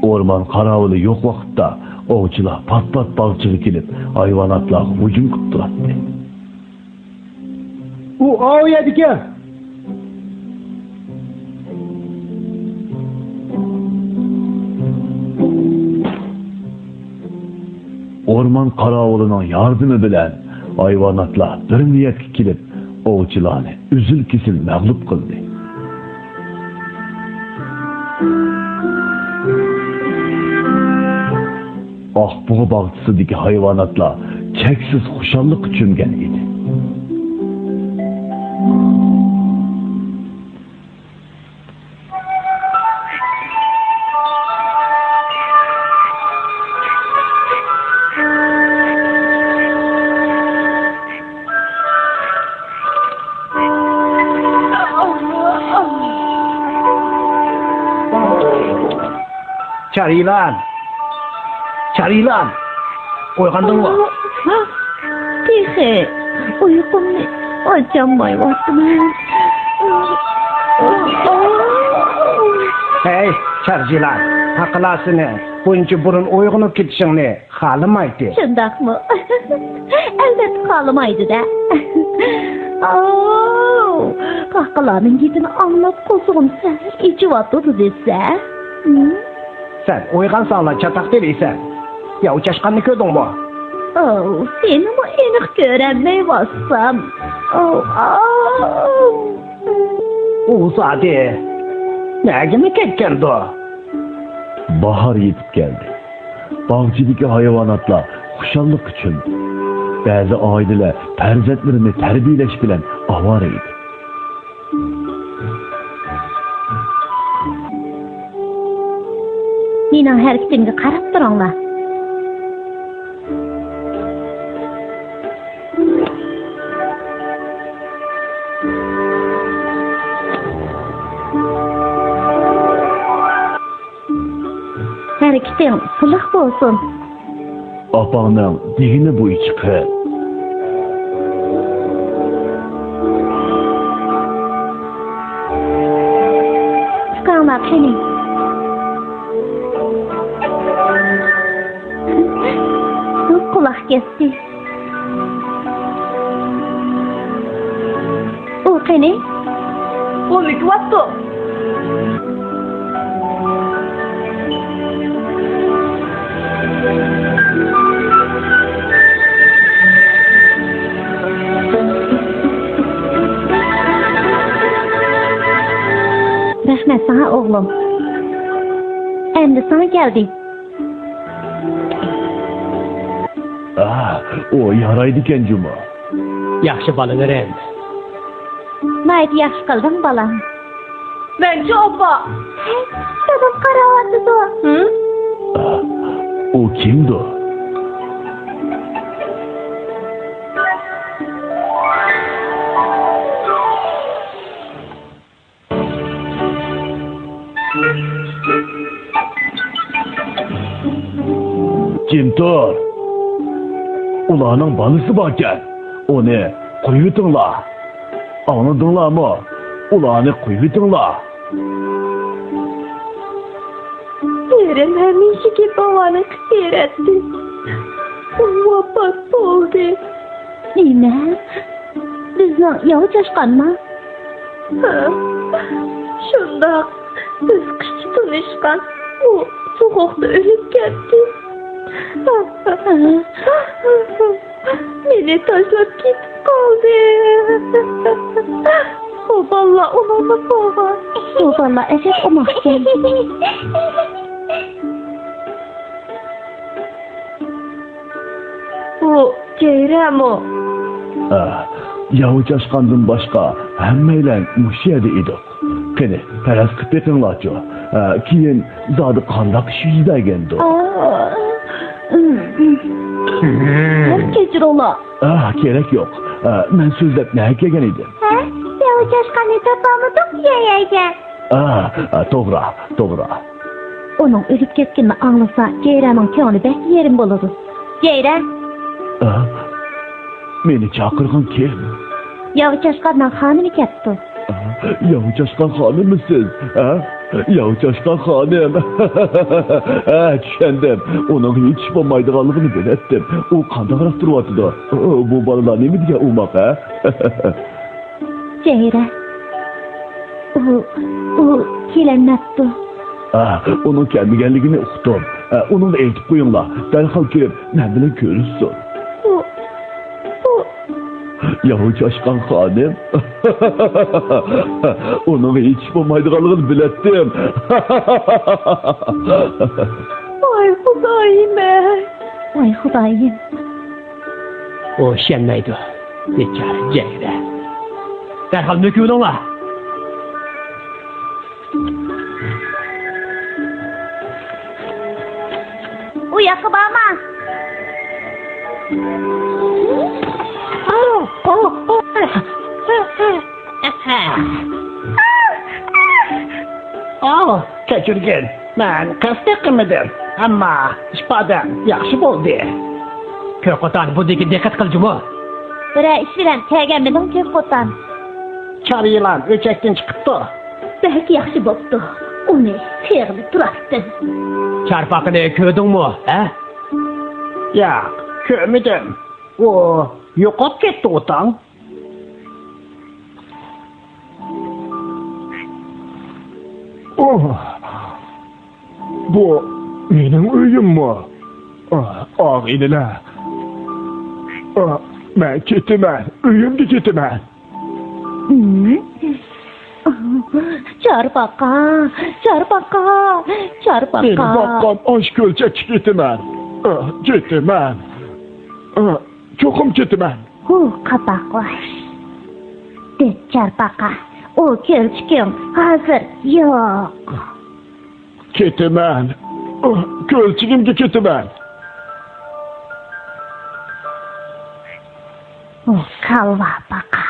Orman qaravuli yo'q vaqtda ovchilar pat-pat balchiga kelib, hayvonotlarga hujum qilib turadi. U ovyadika. Orman qaravulining yordami bilan hayvonotlar bir niyatga kelib, ovchilarni uzil-kesil mag'lub qildi. Oqbug'i bog'chisidagi hayvonotlar cheksiz xushallik cho'mgan edi. Çarilan, uygandın mı? Dihe, uykumni açamayaptım. Hey, Çarilan, haqlasını, bunca burun uygunup ketişini xalamaydı. Şundaqmı? Elbette xalamaydı da. Qaqalarning gidini anlab qo'zg'im sen, ichivatdi desa. Sen uygansanla çatak değilsen, ya uçaşkanını gördün mü? Seni mi eniq ko'rolmayapsam? Uzadi, nega mi ketkendi o? Bahar yetib keldi. Bog'chidagi hayvonotlar xushallik uchun ba'zi oilalar farzandlarini tarbiyalash bilan ovora edi. Mening harakatimga qarab turinglar. Harakating silliq bo'lsin. Opangning degini bu ichiqi. Chiqinglar qani. Quloq kesdi. U qani? U mityapti. Rahmat sana oğlum. Endi sana geldi. O yaraydı ekan Juma. Yaxshi bolalar endi. Mayli yaxshi qilding bolam. Bence opa. Dadam qarayapti. O kimdi o? Kimdir? Ularning balisi bor ekan. Uni qo'yib o'tinglar. Anladinglarmi? Ularni qo'yib o'tinglar. Derim hamisha babani qiyratdi. Vafot bo'ldi. Nima? Bizning yov chashqanmi? Shundoq biz qish tunishgan. U so'g'uqda o'lib ketdi. Meni tashlab ketib qoldi. Xo'p, uni qo'ygan. O'g'illar ajab umoqchi. Bu Ceyramo. Yavu chashqandan boshqa hammanglar mush yerda edik. Qani, faraz qilib betinglarchi. Keyin zodi qandoq ish yuzlagandi? Kechiringlar. Kerak yo'q. Men so'zlab nima kelgan edim? Yavu chashqanni topamidik yayaga. To'g'ri. Uning o'lib ketganini anglasa, Ceyranning ko'ngli bak yerim bo'ladi. Ceyran. Meni chaqirgan kim? Yavu chashqanning xonimi ketdi. Yavu chashqan xonimisiz? Ya Coşkan hanım. Düşendim. Onun hiç olmaydıqanlığını bilettim. O kandağıraq duruvatıdı. Bu balalar ne mi diye umaq, ha? Ceyre. O kelenmepti. Onun kelmegenligini uqtum. Onun eltip qoyunla. Dərhal kelib, mən bilen görürsün. Yahu Coşkan hanım. Onun hiç olmaydıqanlığını bilettim. Ay Hudayım ey. Ay Hudayım. O şenmeydi. Bekar Ceyre. Derhal mükümün ola. Uyağı bağma. Keçirgin. Ben kastet qilmadim. Ammo ispadan yaxshi bo'ldi. Ko'qotan bu degi diqqat qiljumu. Bire iş bilen tegenmedin köp kotan. Kar yılan öçekten chiqibdi. Belki yaxşı boptu. Onu sevgili duraktın. Çarpaqini ko'rdingmi, ha? Yo'q, ko'rmadim. O yo'qolib ketdi o'tang. Bu benim uyum mu? Ağıydılar. Ben ketimem. Uyumdu ketimem. Çarpaka, çarpaka, çarpaka. Beni bakkan aşk ölçek ketimem. Ketimem. Çokum ketimem. Kapak var. De çarpaka. O kölçküm hazır yok. Ketimem. Kölçigimde ketimem. Kalva baka.